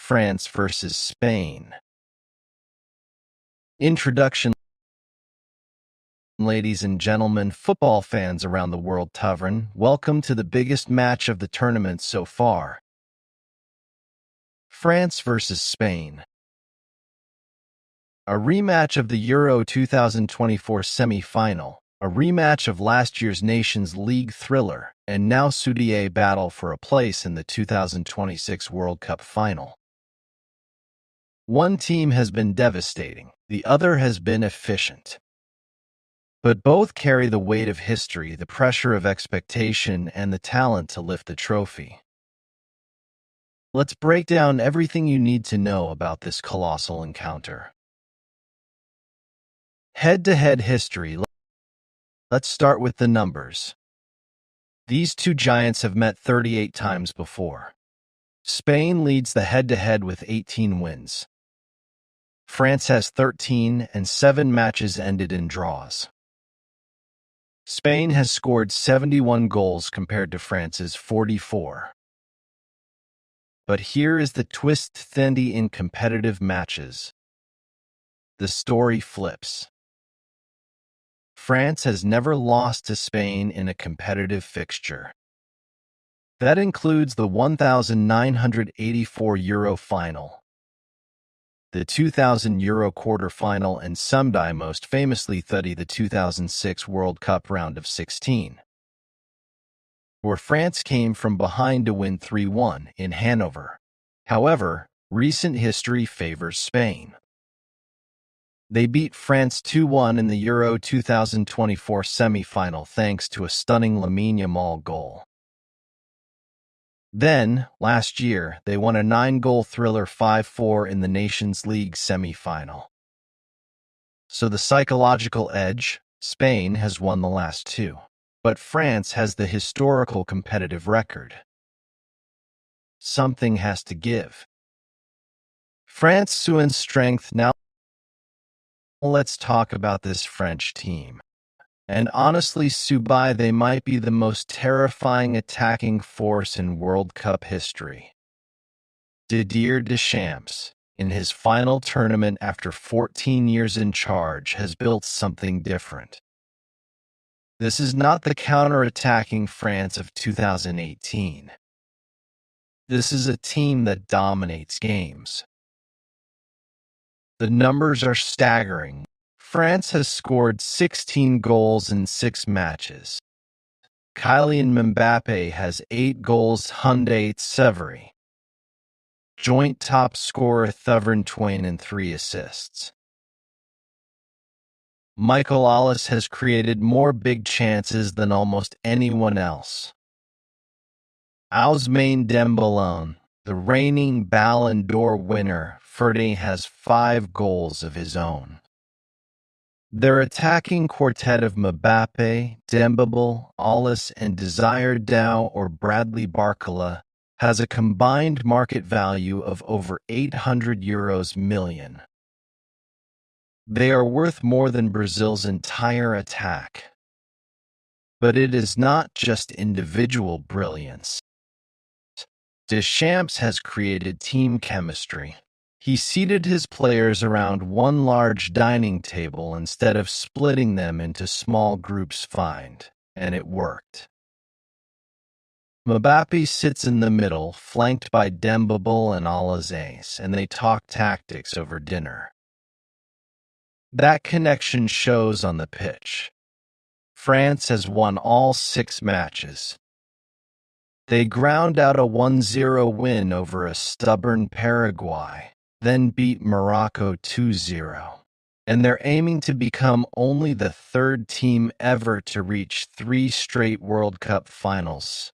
France versus Spain. Introduction. Ladies and gentlemen, football fans around the world, Tavern, welcome to the biggest match of the tournament so far. France versus Spain. A rematch of the Euro 2024 semi-final, a rematch of last year's Nations League thriller, and now Sudier battle for a place in the 2026 World Cup final. One team has been devastating, the other has been efficient. But both carry the weight of history, the pressure of expectation, and the talent to lift the trophy. Let's break down everything you need to know about this colossal encounter. Head-to-head history. Let's start with the numbers. These two giants have met 38 times before. Spain leads the head-to-head with 18 wins. France has 13, and 7 matches ended in draws. Spain has scored 71 goals compared to France's 44. But here is the twist: in competitive matches, the story flips. France has never lost to Spain in a competitive fixture. That includes the 1984 Euro final, the 2000 Euro quarter-final, and someday most famously the 2006 World Cup round of 16, where France came from behind to win 3-1 in Hanover. However, recent history favors Spain. They beat France 2-1 in the Euro 2024 semi-final thanks to a stunning Lamine-Yamal goal. Then, last year, they won a 9-goal thriller 5-4 in the Nations League semi-final. So the psychological edge: Spain has won the last 2. But France has the historical competitive record. Something has to give. France's strength. Now let's talk about this French team. And honestly, Subai, they might be the most terrifying attacking force in World Cup history. Didier Deschamps, in his final tournament after 14 years in charge, has built something different. This is not the counter-attacking France of 2018. This is a team that dominates games. The numbers are staggering. France has scored 16 goals in 6 matches. Kylian Mbappe has 8 goals. Hyundai Severy, joint top scorer, Thavern Twain, and 3 assists. Michael Ollis has created more big chances than almost anyone else. Ousmane Dembélé, the reigning Ballon d'Or winner, has 5 goals of his own. Their attacking quartet of Mbappe, Dembélé, Ollis, and Desire Dow or Bradley Barcola has a combined market value of over €800 million. They are worth more than Brazil's entire attack. But it is not just individual brilliance. Deschamps has created team chemistry. He seated his players around one large dining table instead of splitting them into small groups, and it worked. Mbappe sits in the middle, flanked by Dembélé and Olise, and they talk tactics over dinner. That connection shows on the pitch. France has won all 6 matches. They ground out a 1-0 win over a stubborn Paraguay, then beat Morocco 2-0. And they're aiming to become only the 3rd team ever to reach 3 straight World Cup finals,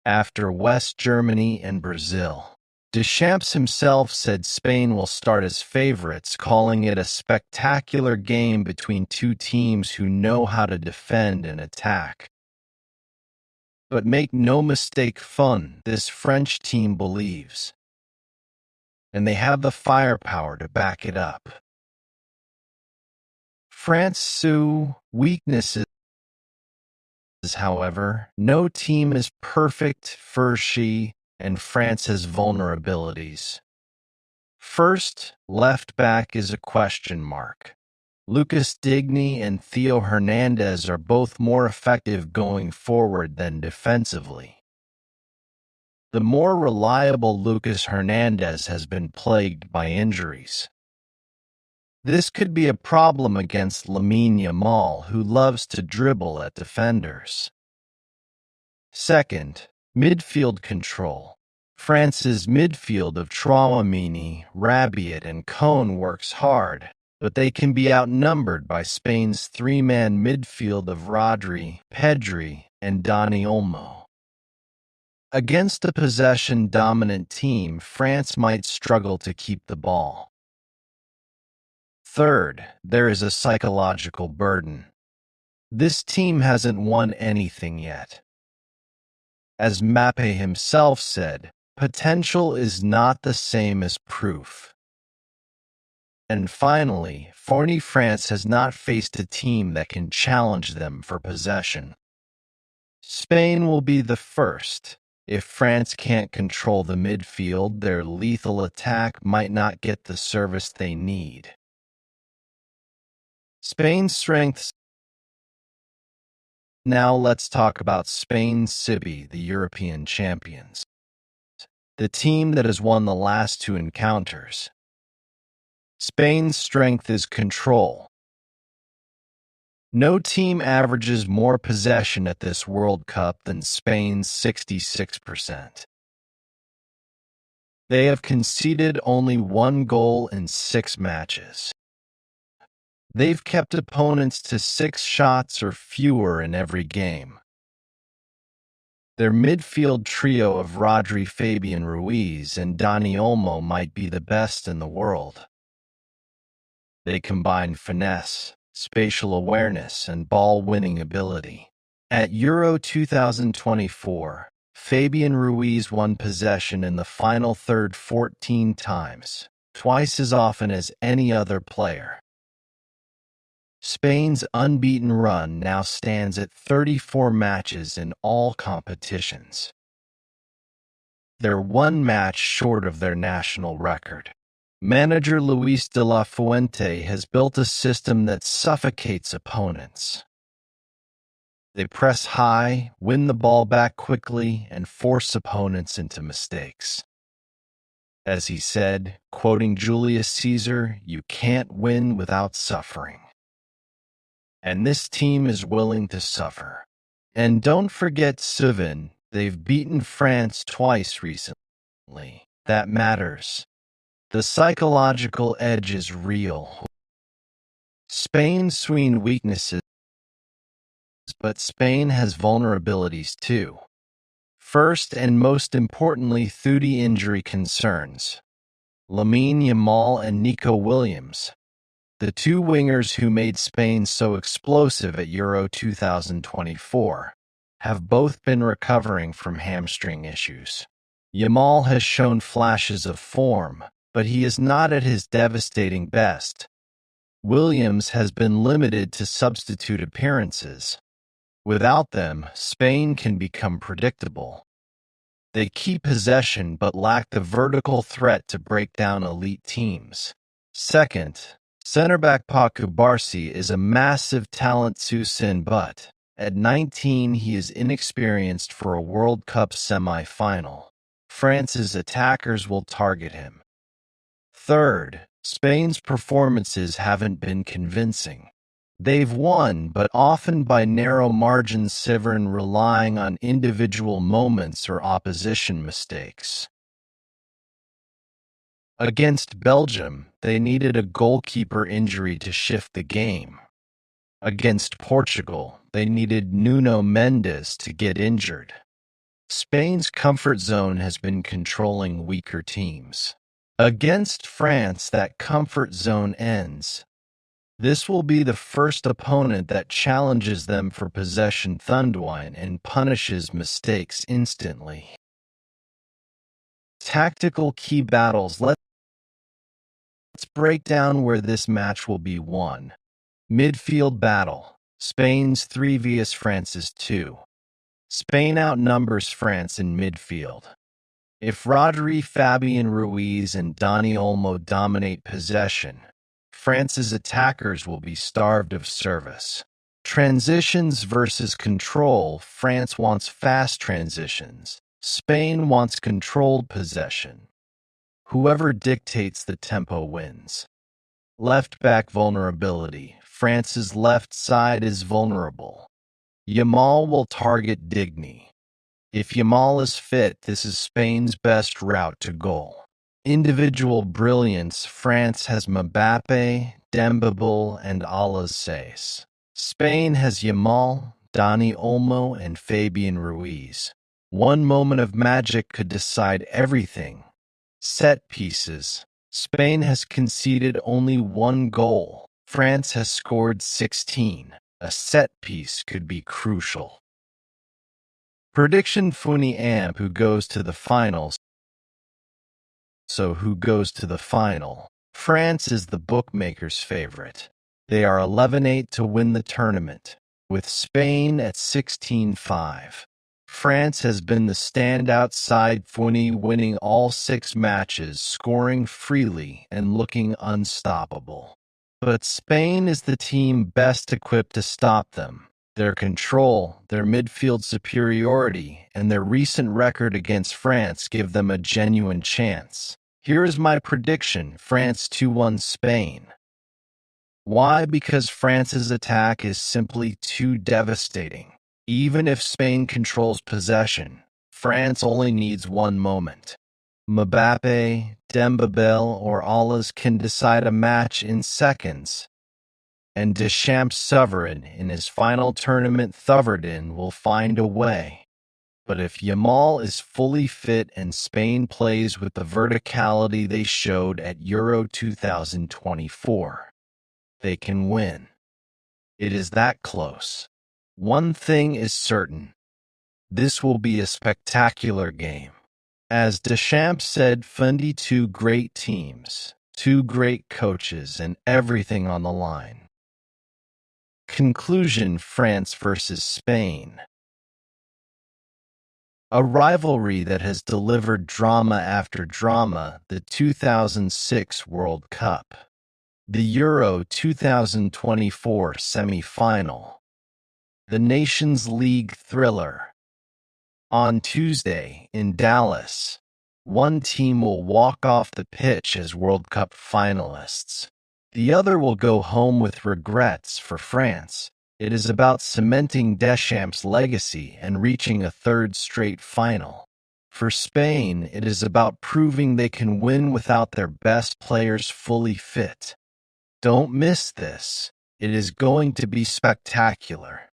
after West Germany and Brazil. Deschamps himself said Spain will start as favorites, calling it a spectacular game between 2 teams who know how to defend and attack. But make no mistake, this French team believes. And they have the firepower to back it up. France's weaknesses, however: no team is perfect. and France has vulnerabilities. First, left back is a question mark. Lucas Digne and Theo Hernandez are both more effective going forward than defensively. The more reliable Lucas Hernandez has been plagued by injuries. This could be a problem against Lamine-Yamal, who loves to dribble at defenders. Second, midfield control. France's midfield of Tchouaméni, Rabiot, and Cohn works hard, but they can be outnumbered by Spain's three-man midfield of Rodri, Pedri, and Dani Olmo. Against a possession-dominant team, France might struggle to keep the ball. Third, there is a psychological burden. This team hasn't won anything yet. As Mbappe himself said, potential is not the same as proof. And finally, France has not faced a team that can challenge them for possession. Spain will be the first. If France can't control the midfield, their lethal attack might not get the service they need. Spain's strengths. Now let's talk about Spain's Sibi, the European champions. The team that has won the last two encounters. Spain's strength is control. No team averages more possession at this World Cup than Spain's 66%. They have conceded only one goal in 6 matches. They've kept opponents to 6 shots or fewer in every game. Their midfield trio of Rodri, Fabian Ruiz, and Dani Olmo might be the best in the world. They combine finesse, spatial awareness, and ball-winning ability. At Euro 2024, Fabian Ruiz won possession in the final third 14 times, twice as often as any other player. Spain's unbeaten run now stands at 34 matches in all competitions. They're one match short of their national record. Manager Luis de la Fuente has built a system that suffocates opponents. They press high, win the ball back quickly, and force opponents into mistakes. As he said, quoting Julius Caesar, "You can't win without suffering." And this team is willing to suffer. And don't forget Suvin, they've beaten France twice recently. That matters. The psychological edge is real. Spain's seen weaknesses, but Spain has vulnerabilities too. First and most importantly, Thudy injury concerns. Lamine-Yamal and Nico Williams, the two wingers who made Spain so explosive at Euro 2024, have both been recovering from hamstring issues. Yamal has shown flashes of form, but he is not at his devastating best. Williams has been limited to substitute appearances. Without them, Spain can become predictable. They keep possession but lack the vertical threat to break down elite teams. Second, center-back Paco Barsi is a massive talent Susin, but at 19 he is inexperienced for a World Cup semi-final. France's attackers will target him. Third, Spain's performances haven't been convincing. They've won, but often by narrow margins, Severin relying on individual moments or opposition mistakes. Against Belgium, they needed a goalkeeper injury to shift the game. Against Portugal, they needed Nuno Mendes to get injured. Spain's comfort zone has been controlling weaker teams. Against France, that comfort zone ends. This will be the first opponent that challenges them for possession Thundwine and punishes mistakes instantly. Tactical key battles. Let's break down where this match will be won. Midfield battle. Spain's 3 vs France's 2. Spain outnumbers France in midfield. If Rodri, Fabian Ruiz, and Dani Olmo dominate possession, France's attackers will be starved of service. Transitions versus control. France wants fast transitions. Spain wants controlled possession. Whoever dictates the tempo wins. Left back vulnerability. France's left side is vulnerable. Yamal will target Digny. If Yamal is fit, this is Spain's best route to goal. Individual brilliance. France has Mbappe, Dembele, and Alaces. Spain has Yamal, Dani Olmo, and Fabian Ruiz. One moment of magic could decide everything. Set pieces. Spain has conceded only one goal. France has scored 16. A set piece could be crucial. Prediction. Funi Amp. Who goes to the finals? So who goes to the final? France is the bookmaker's favorite. They are 11-8 to win the tournament, with Spain at 16-5. France has been the standout side, Funi winning all 6 matches, scoring freely and looking unstoppable. But Spain is the team best equipped to stop them. Their control, their midfield superiority, and their recent record against France give them a genuine chance. Here is my prediction: France 2-1 Spain. Why? Because France's attack is simply too devastating. Even if Spain controls possession, France only needs one moment. Mbappe, Dembele, or Alles can decide a match in seconds. And Deschamps' sovereign in his final tournament Thuverden will find a way. But if Yamal is fully fit and Spain plays with the verticality they showed at Euro 2024, they can win. It is that close. One thing is certain. This will be a spectacular game. As Deschamps said, Fundy, 2 great teams, 2 great coaches, and everything on the line. Conclusion: France versus Spain. A rivalry that has delivered drama after drama. The 2006 World Cup. The Euro 2024 semi-final. The Nations League thriller. On Tuesday, in Dallas, one team will walk off the pitch as World Cup finalists. The other will go home with regrets. For France, it is about cementing Deschamps' legacy and reaching a 3rd straight final. For Spain, it is about proving they can win without their best players fully fit. Don't miss this. It is going to be spectacular.